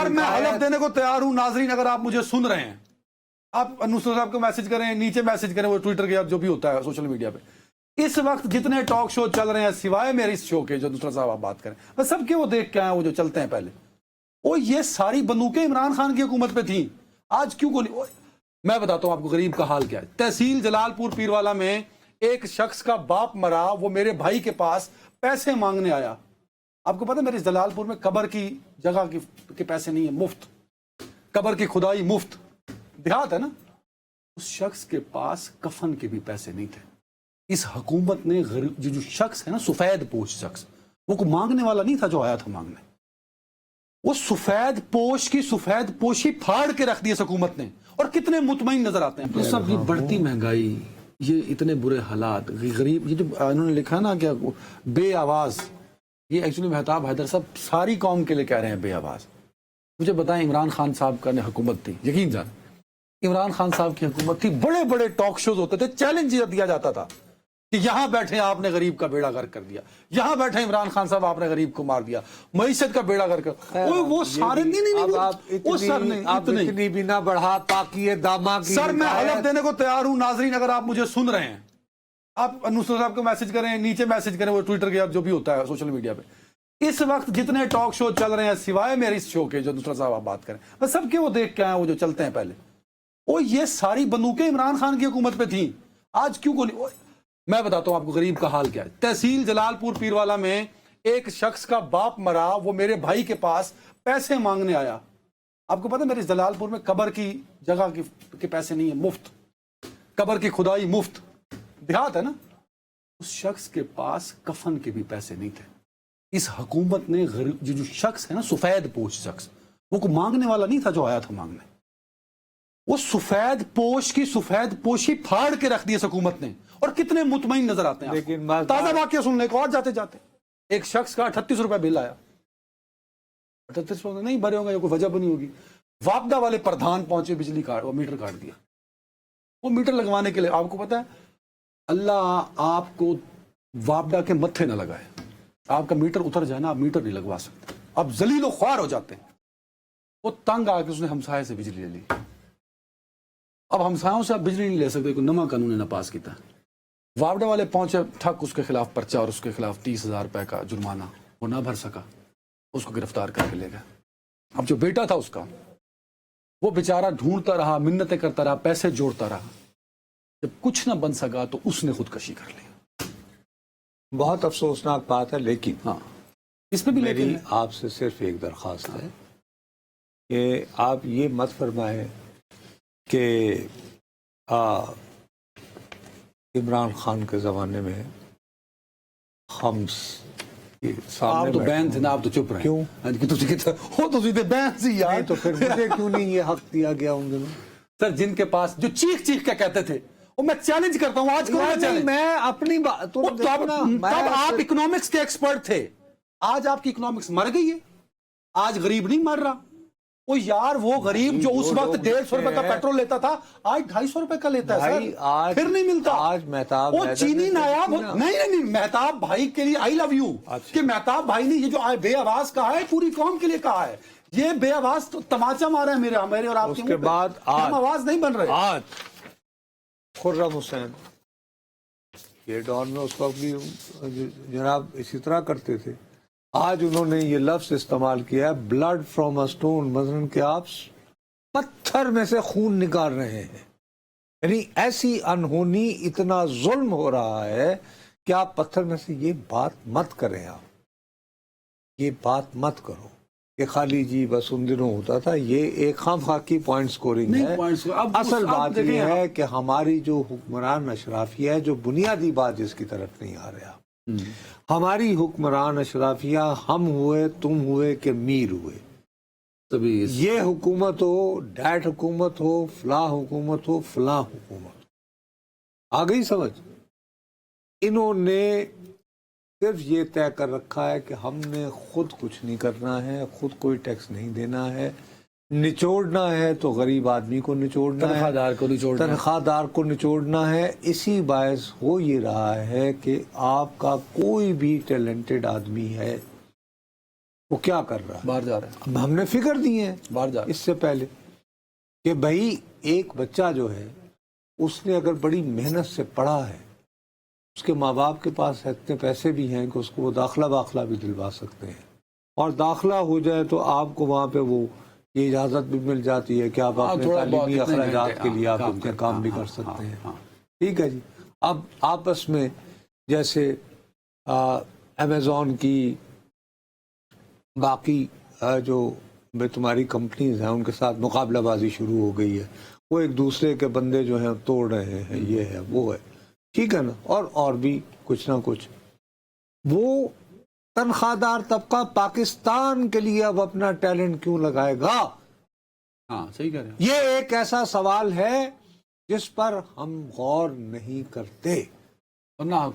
سر میں حلف دینے کو تیار ہوں ناظرین، اگر آپ مجھے سن رہے ہیں، آپ نصرت صاحب کو میسج کریں، نیچے میسج کریں، وہ ٹویٹر کے جو بھی ہوتا ہے سوشل میڈیا پہ۔ اس وقت جتنے ٹاک شو چل رہے ہیں سوائے میرے اس شو کے جو نصرت صاحب آپ بات کریں، بس سب کے وہ دیکھ کے آئے وہ جو چلتے ہیں پہلے، وہ یہ ساری بندوقیں عمران خان کی حکومت پہ تھیں، آج کیوں کو نہیں؟ میں بتاتا ہوں آپ کو غریب کا حال کیا ہے۔ تحصیل جلال پور پیروالا میں ایک شخص کا باپ مرا، وہ میرے بھائی کے پاس پیسے مانگنے آیا۔ آپ کو پتا میرے جلال پور میں قبر کی جگہ کے پیسے نہیں ہیں، مفت قبر کی کھدائی مفت، دیہات ہے نا۔ اس شخص کے پاس کفن کے بھی پیسے نہیں تھے۔ اس حکومت نے جو شخص ہے نا سفید پوش شخص، وہ کوئی مانگنے والا نہیں تھا جو آیا تھا مانگنے، وہ سفید پوش کی سفید پوشی پھاڑ کے رکھ دی اس حکومت نے، اور کتنے مطمئن نظر آتے ہیں۔ سب یہ بڑھتی مہنگائی، یہ اتنے برے حالات، غریب، یہ جو انہوں نے لکھا نا کیا بے آواز، یہ ایکچولی مہتاب حیدر صاحب ساری قوم کے لیے کہہ رہے ہیں بے آواز۔ مجھے بتائیں عمران خان صاحب کا حکومت تھی، یقین جان عمران خان صاحب کی حکومت تھی، بڑے بڑے ٹاک شوز ہوتے تھے، چیلنج دیا جاتا تھا کہ یہاں بیٹھے آپ نے غریب کا بیڑا غرق کر دیا، یہاں بیٹھے عمران خان صاحب آپ نے غریب کو مار دیا، معیشت کا بیڑا غرق کر، وہ سارے نہیں، اتنی بھی نہ بڑھا تاکہ یہ داما کی سر میں حلف دینے کو تیار ہوں ناظرین، اگر آپ مجھے سن رہے ہیں، آپ نصرت صاحب کو میسج کریں، نیچے میسج کریں، وہ ٹویٹر کے جو بھی ہوتا ہے سوشل میڈیا پہ۔ اس وقت جتنے ٹاک شو چل رہے ہیں سوائے میرے اس شو کے جو نصرت صاحب آپ بات کریں، بس سب کے وہ دیکھ کے آئے وہ جو چلتے ہیں پہلے، وہ یہ ساری بندوقیں عمران خان کی حکومت پہ تھیں، آج کیوں کو نہیں؟ میں بتاتا ہوں آپ کو غریب کا حال کیا ہے۔ تحصیل جلال پور پیروالا میں ایک شخص کا باپ مرا، وہ میرے بھائی کے پاس پیسے مانگنے آیا۔ آپ کو پتا میرے جلال پور میں قبر کی جگہ کے پیسے نہیں ہیں، مفت قبر کی کھدائی مفت، دیہات ہے نا۔ اس شخص کے پاس کفن کے بھی پیسے نہیں تھے۔ اس حکومت نے جو شخص ہے نا سفید پوش شخص، وہ کوئی مانگنے والا نہیں تھا جو آیا تھا مانگنے، وہ سفید پوش کی سفید پوشی پھاڑ کے رکھ دی اس حکومت نے، اور کتنے مطمئن نظر آتے ہیں۔ لیکن تازہ واقعہ سننے کو اور جاتے جاتے ایک شخص کا 38 روپے بل آیا، 38 روپے نہیں بھرے ہوں گے، کوئی وجہ بنی ہوگی، واپڈا والے پردھان پہنچے، بجلی کاٹ، وہ میٹر کاٹ دیا۔ وہ میٹر لگوانے کے لیے آپ کو پتا ہے اللہ آپ کو واپڈا کے متھے نہ لگائے، آپ کا میٹر اتر جائے نا، آپ میٹر نہیں لگوا سکتے، آپ ذلیل و خوار ہو جاتے ہیں۔ وہ تنگ آ کے اس نے ہمسائے سے بجلی لے لی، اب ہمسایوں سے آپ بجلی نہیں لے سکتے، کوئی نما قانون نے پاس کیتا ہے۔ واپڈا والے پہنچے، ٹھک اس کے خلاف پرچہ اور اس کے خلاف 30,000 روپے کا جرمانہ، وہ نہ بھر سکا، اس کو گرفتار کر کے لے گئے۔ اب جو بیٹا تھا اس کا، وہ بیچارہ ڈھونڈتا رہا، منتیں کرتا رہا، پیسے جوڑتا رہا، جب کچھ نہ بن سکا تو اس نے خودکشی کر لی۔ بہت افسوسناک بات ہے، لیکن ہاں اس میں بھی میری آپ سے صرف ایک درخواست ہے کہ آپ یہ مت فرمائیں کہ عمران خان کے زمانے میں خمس آپ تو بین تھے نا، آپ تو چپ رہے۔ کیوں؟ وہ تو سیدھے بین سی یار، تو پھر مجھے کیوں نہیں یہ حق دیا گیا ان دنوں؟ سر جن کے پاس جو چیخ چیخ کے کہتے تھے، وہ میں چیلنج کرتا ہوں آج میں اپنی بات، تب آپ اکنامکس کے ایکسپرٹ تھے، آج آپ کی اکنامکس مر گئی ہے، آج غریب نہیں مر رہا۔ وہ یار وہ غریب جو اس وقت 150 روپے کا پیٹرول لیتا تھا، آج 250 روپے کا لیتا ہے سر، پھر نہیں ملتا۔ آج مہتاب وہ چینی نایاب نہیں، مہتاب بھائی کے لیے آئی لو یو، کہ مہتاب بھائی نے یہ جو بے آواز کہا ہے پوری قوم کے لیے کہا ہے، یہ بے آواز تو تماچا مارا ہے میرے اور آپ کے بعد ہم آواز نہیں بن رہے۔ آج خرم حسین یہ ڈان میں اس وقت بھی جناب اسی طرح کرتے تھے، آج انہوں نے یہ لفظ استعمال کیا ہے بلڈ فرام اے سٹون، مثلاً کہ آپ پتھر میں سے خون نکال رہے ہیں، یعنی ایسی انہونی، اتنا ظلم ہو رہا ہے کہ آپ پتھر میں سے، یہ بات مت کریں، آپ یہ بات مت کرو کہ خالی جی بس ان دنوں ہوتا تھا، یہ ایک خام خاکی پوائنٹ سکورنگ ہے۔ اصل بات یہ ہے کہ ہماری جو حکمران اشرافیہ ہے، جو بنیادی بات جس کی طرف نہیں آ رہا، ہماری حکمران اشرافیہ ہم ہوئے، تم ہوئے کہ میر ہوئے، یہ حکومت ہو، ڈیٹ حکومت ہو، فلاں حکومت ہو، فلاں حکومت ہو، آ گئی سمجھ؟ انہوں نے صرف یہ طے کر رکھا ہے کہ ہم نے خود کچھ نہیں کرنا ہے، خود کوئی ٹیکس نہیں دینا ہے، نچوڑنا ہے تو غریب آدمی کو نچوڑنا ہے، تنخواہ دار کو نچوڑنا ہے۔ اسی باعث ہو یہ رہا ہے کہ آپ کا کوئی بھی ٹیلنٹڈ آدمی ہے، وہ کیا کر رہا ہے؟ باہر جا رہے ہیں، اب ہم نے فکر دی ہے باہر جا رہے اس سے پہلے کہ بھائی ایک بچہ جو ہے اس نے اگر بڑی محنت سے پڑھا ہے، اس کے ماں باپ کے پاس اتنے پیسے بھی ہیں کہ اس کو وہ داخلہ بھی دلوا سکتے ہیں، اور داخلہ ہو جائے تو آپ کو وہاں پہ وہ یہ اجازت بھی مل جاتی ہے کہ آپ اپنے تھوڑا بہت تعلیمی اتنے اخراجات گھنٹے، کے لیے آپ کام ان کے کرتے کام ہیں، بھی ہاں، کر سکتے ہیں. ہاں. ٹھیک ہے جی. اب آپس میں جیسے امیزون کی باقی جو تمہاری کمپنیز ہیں ان کے ساتھ مقابلہ بازی شروع ہو گئی ہے، وہ ایک دوسرے کے بندے جو ہیں توڑ رہے ہیں، یہ ہے وہ ہے، ٹھیک ہے نا، اور بھی کچھ نہ کچھ. وہ تنخواہ دار طبقہ پاکستان کے لیے اب اپنا ٹیلنٹ کیوں لگائے گا؟ ہاں صحیح کہہ رہے ہیں. یہ ایک ایسا سوال ہے جس پر ہم غور نہیں کرتے. ورنہ